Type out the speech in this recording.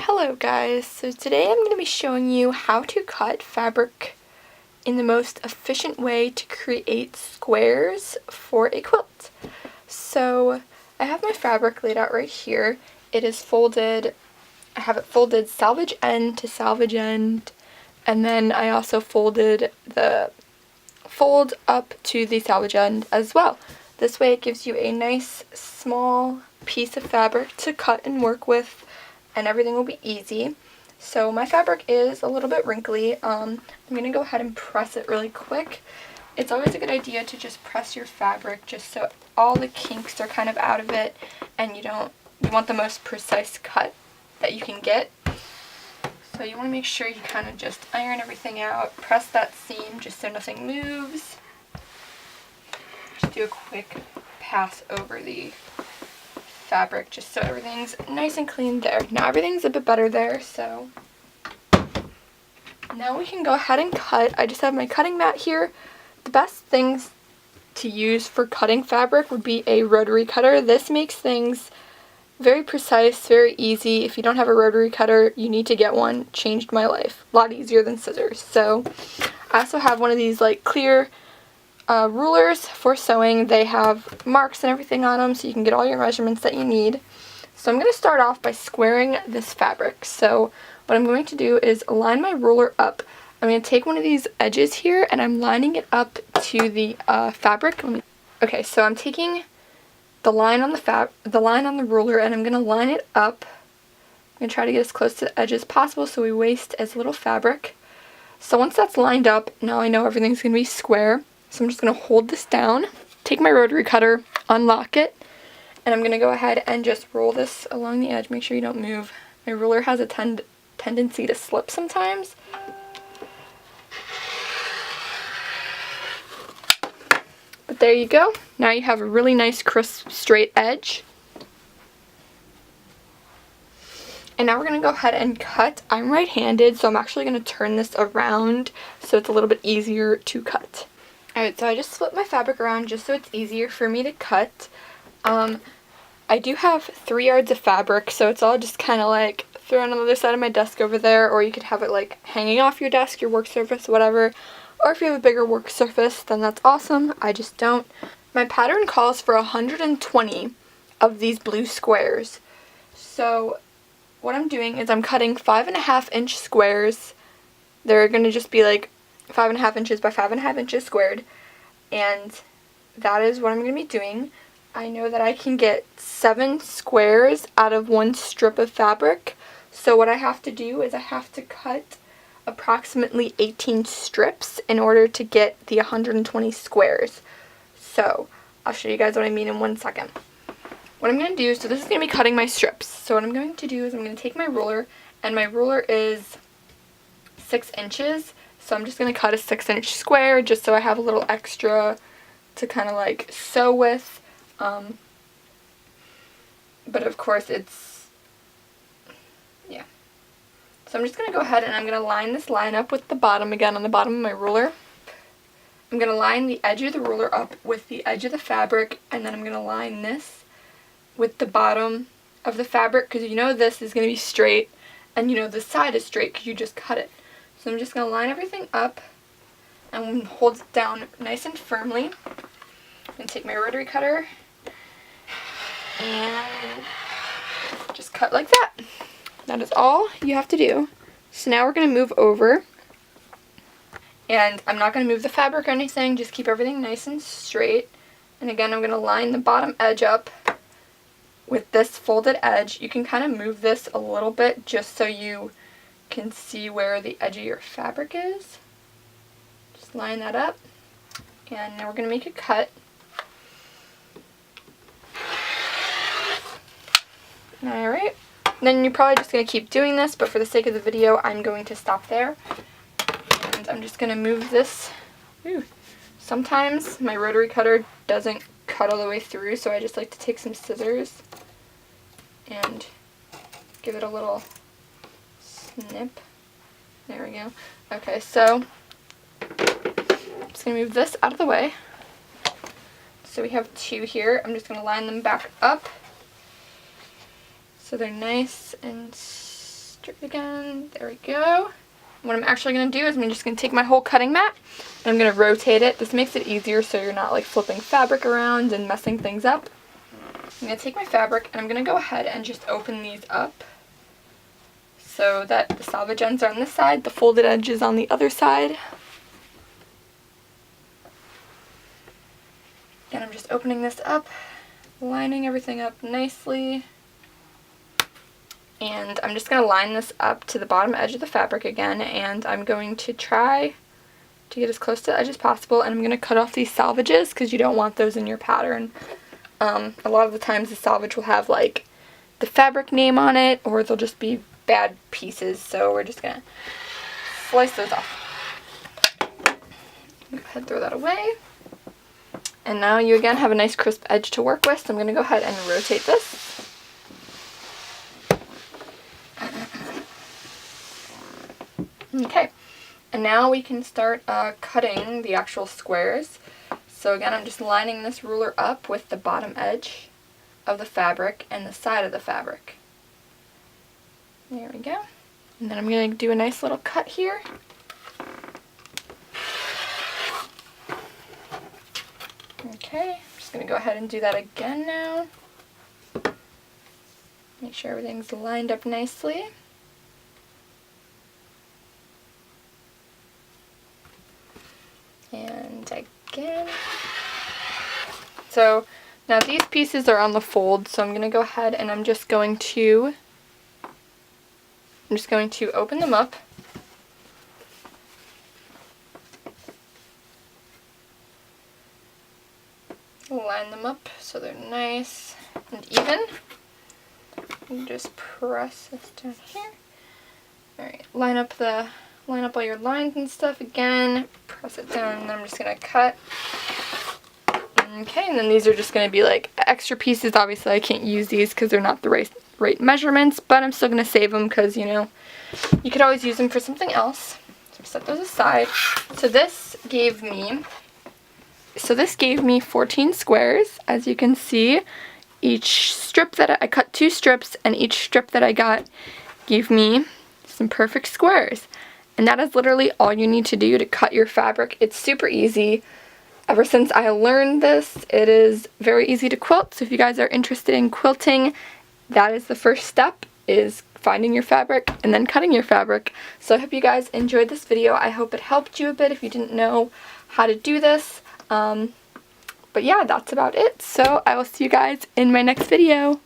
Hello guys, so today I'm going to be showing you how to cut fabric in the most efficient way to create squares for a quilt. So I have my fabric laid out right here. It is folded, I have it folded salvage end to salvage end, and then I also folded the fold up to the salvage end as well. This way it gives you a nice small piece of fabric to cut and work with, and everything will be easy. So my fabric is a little bit wrinkly. I'm going to go ahead and press it really quick. It's always a good idea to just press your fabric just so all the kinks are kind of out of it, and you want the most precise cut that you can get. So you want to make sure you kind of just iron everything out, press that seam just so nothing moves. Just do a quick pass over the fabric just so everything's nice and clean there. Now everything's a bit better there, so now we can go ahead and cut. I just have my cutting mat here. The best things to use for cutting fabric would be a rotary cutter. This makes things very precise, very easy. If you don't have a rotary cutter, you need to get one. Changed my life. A lot easier than scissors. So I also have one of these like clear rulers for sewing. They have marks and everything on them so you can get all your measurements that you need. So I'm going to start off by squaring this fabric. So what I'm going to do is line my ruler up. I'm going to take one of these edges here and I'm lining it up to the fabric. Okay, so I'm taking the line on the ruler and I'm going to line it up. I'm going to try to get as close to the edge as possible so we waste as little fabric. So once that's lined up, now I know everything's going to be square. So I'm just going to hold this down, take my rotary cutter, unlock it, and I'm going to go ahead and just roll this along the edge. Make sure you don't move. My ruler has a tendency to slip sometimes. But there you go. Now you have a really nice crisp straight edge. And now we're going to go ahead and cut. I'm right-handed, so I'm actually going to turn this around so it's a little bit easier to cut. Alright, so I just flipped my fabric around just so it's easier for me to cut. I do have 3 yards of fabric, so it's all just kind of like thrown on the other side of my desk over there, or you could have it like hanging off your desk, your work surface, whatever. Or if you have a bigger work surface, then that's awesome. I just don't. My pattern calls for 120 of these blue squares. So what I'm doing is I'm cutting 5.5-inch squares. They're going to just be like 5.5 inches by 5.5 inches squared, and that is what I'm going to be doing. I know that I can get 7 squares out of 1 strip of fabric, so what I have to do is I have to cut approximately 18 strips in order to get the 120 squares. So I'll show you guys what I mean in 1 second. What I'm going to do, so this is going to be cutting my strips. So what I'm going to do is I'm going to take my ruler, and my ruler is 6 inches. So I'm just going to cut a 6-inch square just so I have a little extra to kind of like sew with. But of course yeah. So I'm just going to go ahead and I'm going to line this line up with the bottom again on the bottom of my ruler. I'm going to line the edge of the ruler up with the edge of the fabric, and then I'm going to line this with the bottom of the fabric, because you know this is going to be straight and you know this side is straight because you just cut it. So I'm just going to line everything up and hold it down nice and firmly. I'm going to take my rotary cutter and just cut like that. That is all you have to do. So now we're going to move over. And I'm not going to move the fabric or anything, just keep everything nice and straight. And again, I'm going to line the bottom edge up with this folded edge. You can kind of move this a little bit just so you can see where the edge of your fabric is. Just line that up, and now we're going to make a cut. Alright, then you're probably just going to keep doing this, but for the sake of the video I'm going to stop there. And I'm just going to move this. Ooh. Sometimes my rotary cutter doesn't cut all the way through, so I just like to take some scissors and give it a little snip. There we go. Okay, so I'm just going to move this out of the way. So we have 2 here. I'm just going to line them back up so they're nice and Try it again. There we go. What I'm actually going to do is I'm just going to take my whole cutting mat and I'm going to rotate it. This makes it easier so you're not like flipping fabric around and messing things up. I'm going to take my fabric and I'm going to go ahead and just open these up so that the selvage ends are on this side, the folded edge is on the other side. And I'm just opening this up, lining everything up nicely. And I'm just going to line this up to the bottom edge of the fabric again, and I'm going to try to get as close to the edge as possible, and I'm going to cut off these selvages because you don't want those in your pattern. A lot of the times the selvage will have like the fabric name on it, or they'll just be bad pieces, so we're just going to slice those off. Go ahead and throw that away. And now you again have a nice crisp edge to work with, so I'm going to go ahead and rotate this. Okay, and now we can start cutting the actual squares. So again, I'm just lining this ruler up with the bottom edge of the fabric and the side of the fabric. There we go. And then I'm going to do a nice little cut here. Okay, I'm just going to go ahead and do that again now. Make sure everything's lined up nicely. And again. So now these pieces are on the fold, so I'm going to go ahead and I'm just going to open them up. Line them up so they're nice and even. And just press this down here. Alright, line up all your lines and stuff again, press it down, and then I'm just going to cut. Okay, and then these are just going to be like extra pieces. Obviously I can't use these because they're not the right measurements, but I'm still going to save them because, you know, you could always use them for something else. So set those aside. So this gave me 14 squares, as you can see. Each strip that I cut 2 strips, and each strip that I got gave me some perfect squares. And that is literally all you need to do to cut your fabric. It's super easy. Ever since I learned this, it is very easy to quilt. So if you guys are interested in quilting, that is the first step, is finding your fabric and then cutting your fabric. So I hope you guys enjoyed this video. I hope it helped you a bit if you didn't know how to do this. But yeah, that's about it. So I will see you guys in my next video.